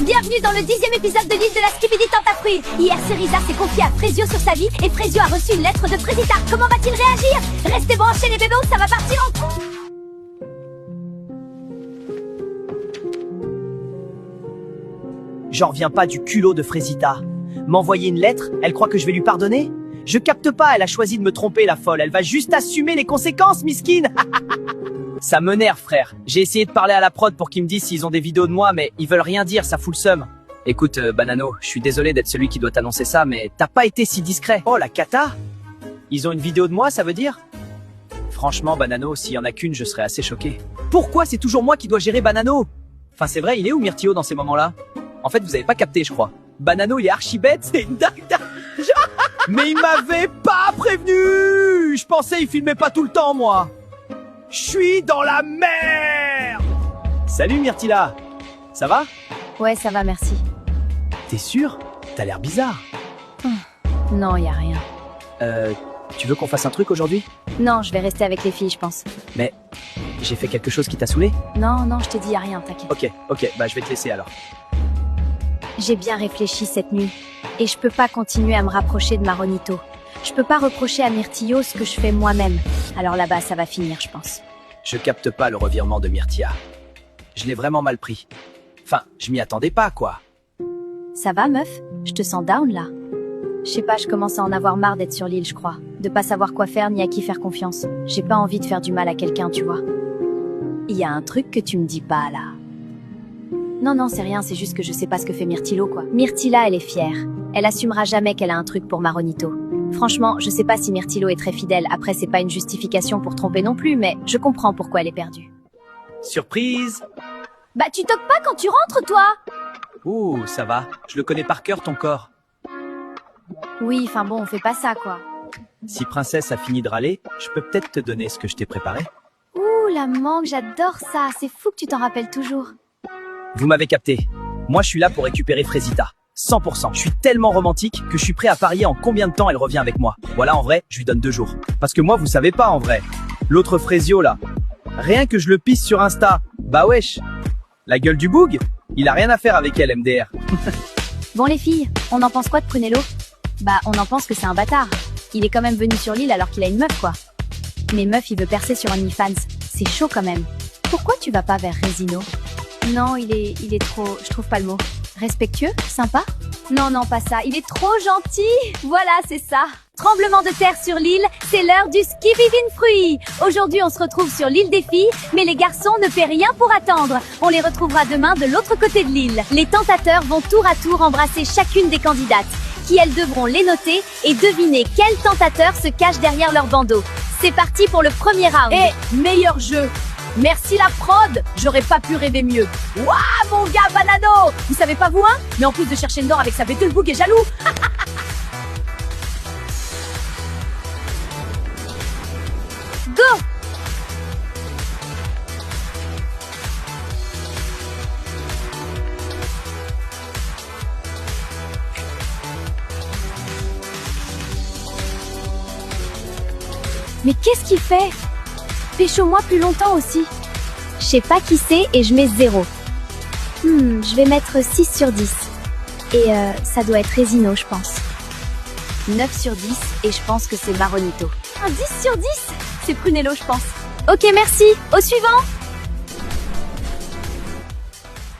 Bienvenue dans le 10e épisode de l'île de la Skibidi Tentafruit. Hier, Cerisa s'est confiée à Frezio sur sa vie et Frezio a reçu une lettre de Frezita. Comment va-t-il réagir? Restez branchés les bébés, ça va partir en couille. J'en reviens pas du culot de Frezita. M'envoyer une lettre, elle croit que je vais lui pardonner? Je capte pas, elle a choisi de me tromper, la folle. Elle va juste assumer les conséquences, miskine. Ça m'énerve, frère. J'ai essayé de parler à la prod pour qu'ils me disent s'ils ont des vidéos de moi, mais ils veulent rien dire, ça fout le seum. Écoute, Banano, je suis désolé d'être celui qui doit t'annoncer ça, mais t'as pas été si discret. Oh, la cata! Ils ont une vidéo de moi, ça veut dire? Franchement, Banano, s'il y en a qu'une, je serais assez choqué. Pourquoi c'est toujours moi qui dois gérer Banano? Enfin, c'est vrai, il est où Myrtio dans ces moments-là? En fait, vous avez pas capté, je crois. Banano, il est archi bête, c'est une dingue. Mais il m'avait pas prévenu! Je pensais il filmait pas tout le temps, moi. Je suis dans la merde! Salut Myrtilla! Ça va? Ouais, ça va, merci. T'es sûr? T'as l'air bizarre. Non, y a rien. Tu veux qu'on fasse un truc aujourd'hui? Non, je vais rester avec les filles, je pense. Mais j'ai fait quelque chose qui t'a saoulé? Non, je t'ai dit y a rien, t'inquiète. Ok, bah je vais te laisser alors. J'ai bien réfléchi cette nuit. Et je peux pas continuer à me rapprocher de Maronito. Je peux pas reprocher à Myrtillo ce que je fais moi-même. Alors là-bas, ça va finir, je pense. Je capte pas le revirement de Myrtia. Je l'ai vraiment mal pris. Enfin, je m'y attendais pas, quoi. Ça va, meuf? Je te sens down, là? Je sais pas, je commence à en avoir marre d'être sur l'île, je crois. De pas savoir quoi faire ni à qui faire confiance. J'ai pas envie de faire du mal à quelqu'un, tu vois. Il y a un truc que tu me dis pas, là. Non, c'est rien, c'est juste que je sais pas ce que fait Myrtillo, quoi. Myrtilla, elle est fière. Elle assumera jamais qu'elle a un truc pour Maronito. Franchement, je sais pas si Myrtillo est très fidèle. Après, c'est pas une justification pour tromper non plus, mais je comprends pourquoi elle est perdue. Surprise! Bah, tu toques pas quand tu rentres, toi! Ouh, ça va. Je le connais par cœur, ton corps. Oui, enfin bon, on fait pas ça, quoi. Si Princesse a fini de râler, je peux peut-être te donner ce que je t'ai préparé. Ouh, la mangue, j'adore ça. C'est fou que tu t'en rappelles toujours. Vous m'avez capté. Moi, je suis là pour récupérer Frezita. 100%. Je suis tellement romantique que je suis prêt à parier en combien de temps elle revient avec moi. Voilà, en vrai, je lui donne 2 jours. Parce que moi, vous savez pas, en vrai. L'autre Frezio, là. Rien que je le pisse sur Insta. Bah wesh. La gueule du boug, il a rien à faire avec elle, MDR. Bon, les filles, on en pense quoi de Prunello? Bah, on en pense que c'est un bâtard. Il est quand même venu sur l'île alors qu'il a une meuf, quoi. Mais meuf, il veut percer sur OnlyFans. C'est chaud, quand même. Pourquoi tu vas pas vers Resino? Non, il est trop... Je trouve pas le mot. Respectueux? Sympa? Non, pas ça. Il est trop gentil. Voilà, c'est ça. Tremblement de terre sur l'île, c'est l'heure du Skibidi Fruit. Aujourd'hui, on se retrouve sur l'île des filles, mais les garçons ne paient rien pour attendre. On les retrouvera demain de l'autre côté de l'île. Les tentateurs vont tour à tour embrasser chacune des candidates, qui elles devront les noter et deviner quel tentateur se cache derrière leur bandeau. C'est parti pour le premier round. Meilleur jeu. Merci la prod, j'aurais pas pu rêver mieux. Waouh mon gars Banano. Vous savez pas vous hein? Mais en plus de chercher Ndor avec sa bête, le bouc est jaloux. Go! Mais qu'est-ce qu'il fait? Pécho-moi plus longtemps aussi. Je sais pas qui c'est et je mets 0. Je vais mettre 6 sur 10. Et ça doit être Resino, je pense. 9 sur 10 et je pense que c'est Maronito. Un 10 sur 10? C'est Prunello, je pense. Ok, merci. Au suivant.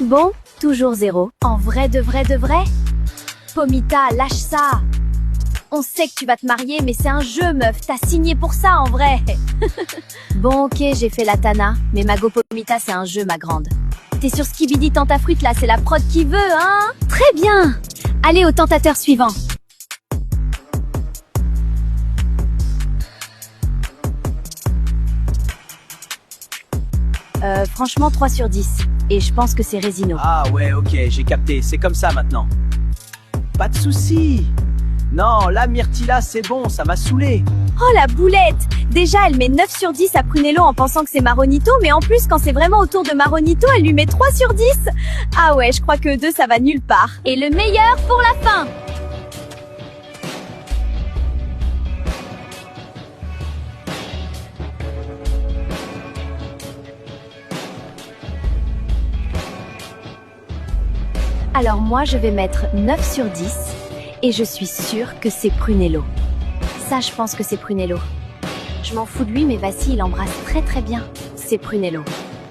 Bon, toujours 0. En vrai de vrai de vrai? Pomita, lâche ça. On sait que tu vas te marier, mais c'est un jeu, meuf. T'as signé pour ça, en vrai. Bon, ok, j'ai fait la Tana, mais Mago Pomita, c'est un jeu, ma grande. T'es sur Skibidi Tentafruit, là, c'est la prod qui veut, hein? Très bien. Allez au tentateur suivant. Franchement, 3 sur 10. Et je pense que c'est Resino. Ah ouais, ok, j'ai capté. C'est comme ça maintenant. Pas de soucis. Non, là, Myrtilla, c'est bon, ça m'a saoulé. Oh la boulette! Déjà, elle met 9 sur 10 à Prunello en pensant que c'est Maronito, mais en plus, quand c'est vraiment autour de Maronito, elle lui met 3 sur 10. Ah ouais, je crois que 2, ça va nulle part. Et le meilleur pour la fin! Alors moi, je vais mettre 9 sur 10 et je suis sûre que c'est Prunello. Ça, je pense que c'est Prunello. Je m'en fous de lui, mais vas-y, il embrasse très très bien. C'est Prunello.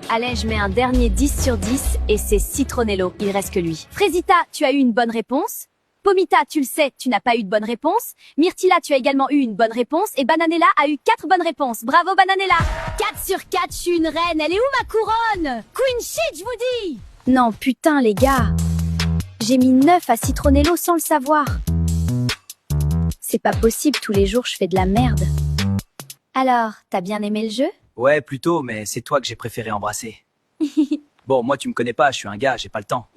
Allez, je mets un dernier 10 sur 10 et c'est Citronello. Il reste que lui. Frésita, tu as eu une bonne réponse. Pomita, tu le sais, tu n'as pas eu de bonne réponse. Myrtilla, tu as également eu une bonne réponse. Et Bananella a eu 4 bonnes réponses. Bravo Bananella. 4 sur 4, je suis une reine. Elle est où ma couronne? Queen shit, je vous dis. Non, putain les gars. J'ai mis 9 à Citronello sans le savoir. C'est pas possible, tous les jours je fais de la merde. Alors, t'as bien aimé le jeu? Ouais, plutôt, mais c'est toi que j'ai préféré embrasser. Bon, moi tu me connais pas, je suis un gars, j'ai pas le temps.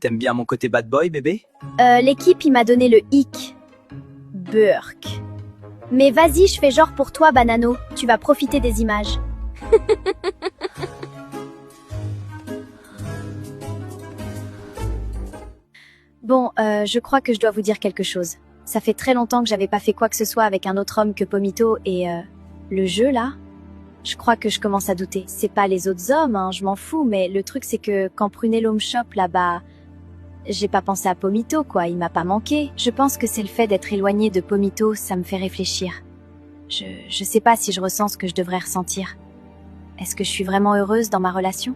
T'aimes bien mon côté bad boy, bébé? L'équipe, il m'a donné le hic. Burk. Mais vas-y, je fais genre pour toi, Banano. Tu vas profiter des images. Bon, je crois que je dois vous dire quelque chose. Ça fait très longtemps que j'avais pas fait quoi que ce soit avec un autre homme que Pomito et le jeu là, je crois que je commence à douter. C'est pas les autres hommes, hein, je m'en fous, mais le truc c'est que quand Prunello me chope là-bas, j'ai pas pensé à Pomito quoi, il m'a pas manqué. Je pense que c'est le fait d'être éloigné de Pomito, ça me fait réfléchir. Je sais pas si je ressens ce que je devrais ressentir. Est-ce que je suis vraiment heureuse dans ma relation ?